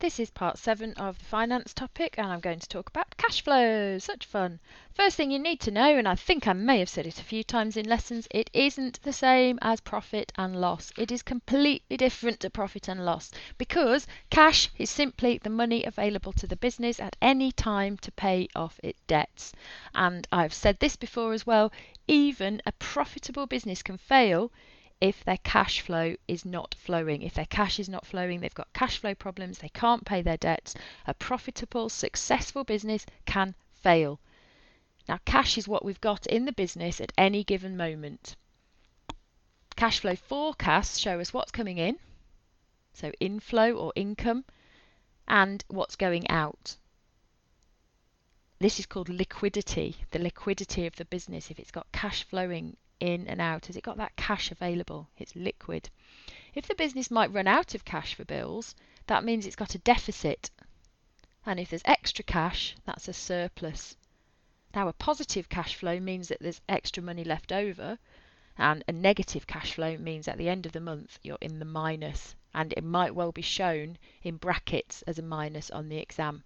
This is part 7 of the finance topic, and I'm going to talk about cash flow. Such fun. First thing you need to know, and I think I may have said it a few times in lessons, it isn't the same as profit and loss. It is completely different to profit and loss because cash is simply the money available to the business at any time to pay off its debts. And I've said this before as well, even a profitable business can fail if their cash flow is not flowing. If their cash is not flowing, they've got cash flow problems, they can't pay their debts. A profitable, successful business can fail. Now, cash is what we've got in the business at any given moment. Cash flow forecasts show us what's coming in, so inflow or income, and what's going out. This is called liquidity, the liquidity of the business. If it's got cash flowing in and out, has it got that cash available? It's liquid. If the business might run out of cash for bills, that means it's got a deficit. And if there's extra cash, that's a surplus. Now, a positive cash flow means that there's extra money left over, and a negative cash flow means at the end of the month you're in the minus, and it might well be shown in brackets as a minus on the exam.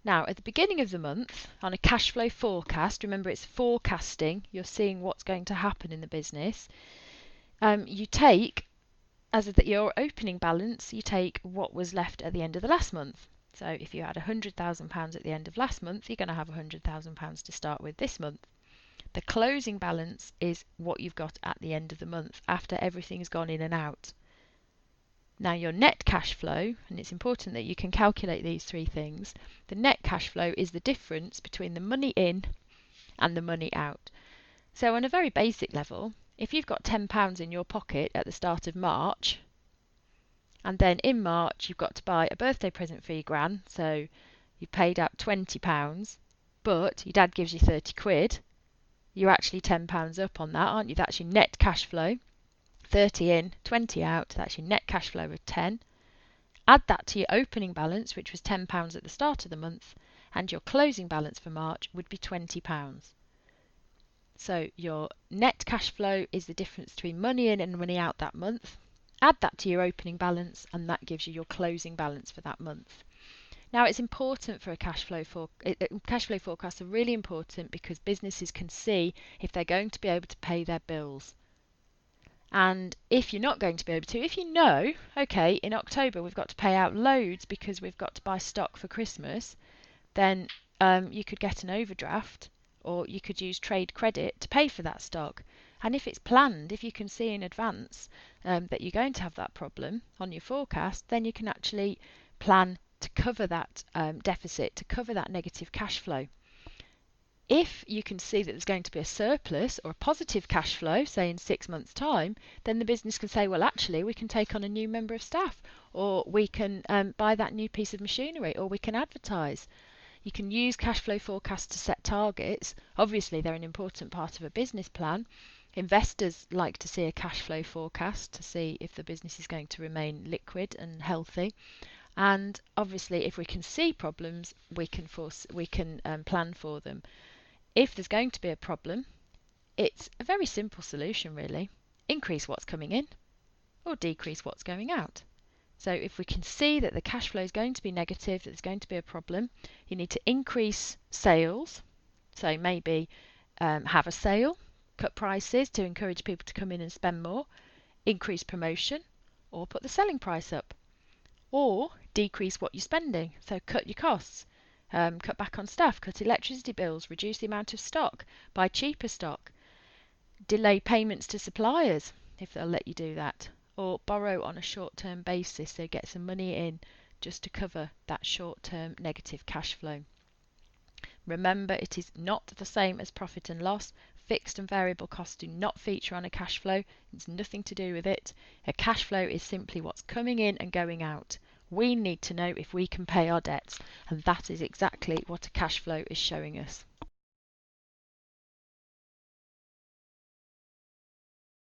Now, at the beginning of the month, on a cash flow forecast, remember it's forecasting, you're seeing what's going to happen in the business. You take, as your opening balance, you take what was left at the end of the last month. So if you had £100,000 at the end of last month, you're going to have £100,000 to start with this month. The closing balance is what you've got at the end of the month, after everything's gone in and out. Now, your net cash flow, and it's important that you can calculate these three things, the net cash flow is the difference between the money in and the money out. So on a very basic level, if you've got £10 in your pocket at the start of March, and then in March you've got to buy a birthday present for your gran, so you've paid out £20, but your dad gives you 30 quid, you're actually £10 up on that, aren't you? That's your net cash flow. 30 in, 20 out, that's your net cash flow of 10. Add that to your opening balance, which was £10 at the start of the month, and your closing balance for March would be £20. So your net cash flow is the difference between money in and money out that month. Add that to your opening balance, and that gives you your closing balance for that month. Now, it's important for a cash flow forecasts are really important because businesses can see if they're going to be able to pay their bills. And if you're not going to be able to, if you know, okay, in October we've got to pay out loads because we've got to buy stock for Christmas, then you could get an overdraft, or you could use trade credit to pay for that stock. And if it's planned, if you can see in advance that you're going to have that problem on your forecast, then you can actually plan to cover that deficit, to cover that negative cash flow. If you can see that there's going to be a surplus or a positive cash flow, say in 6 months' time, then the business can say, well, actually, we can take on a new member of staff, or we can buy that new piece of machinery, or we can advertise. You can use cash flow forecasts to set targets. Obviously, they're an important part of a business plan. Investors like to see a cash flow forecast to see if the business is going to remain liquid and healthy. And obviously, if we can see problems, we can plan for them. If there's going to be a problem, it's a very simple solution, really. Increase what's coming in or decrease what's going out. So if we can see that the cash flow is going to be negative, that there's going to be a problem, you need to increase sales. So maybe have a sale, cut prices to encourage people to come in and spend more, increase promotion, or put the selling price up. Or decrease what you're spending, so cut your costs. Cut back on staff, cut electricity bills, reduce the amount of stock, buy cheaper stock, delay payments to suppliers if they'll let you do that, or borrow on a short-term basis, so get some money in just to cover that short-term negative cash flow. Remember, it is not the same as profit and loss. Fixed and variable costs do not feature on a cash flow. It's nothing to do with it. A cash flow is simply what's coming in and going out. We need to know if we can pay our debts, and that is exactly what a cash flow is showing us.